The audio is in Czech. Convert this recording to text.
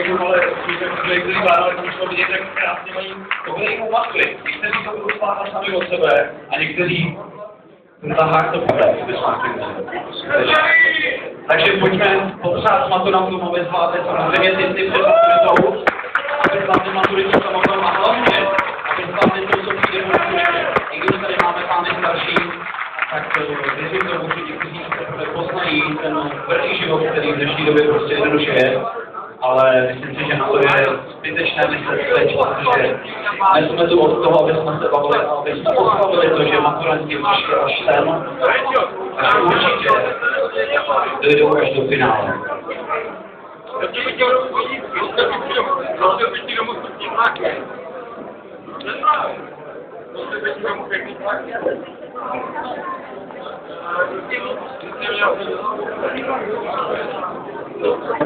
kolegům, ale kteří vládali, tam šlo vidět, jak krásně mají tohle i umatli. Někteří to budou spáchat sami od sebe a někteří tahák to bude. Takže pojďme popřát maturantům, aby zvládli samozřejmě ty před maturitou, aby zvládli maturitu samotnou a hlavně, aby zvládli to, co přijde po maturitě. I když tady máme pány starší, tak věřím tomu, že někteří poznají ten tvrdý život, který v dnešní době prostě jednoduše je, ale myslím si, že na to je zbytečné myslet teď, protože my jsme tu od toho, aby jsme se bavili a aby jsme oslavili to, že maturanti přišli až sem, a určitě dojdou až do finále. Thank you.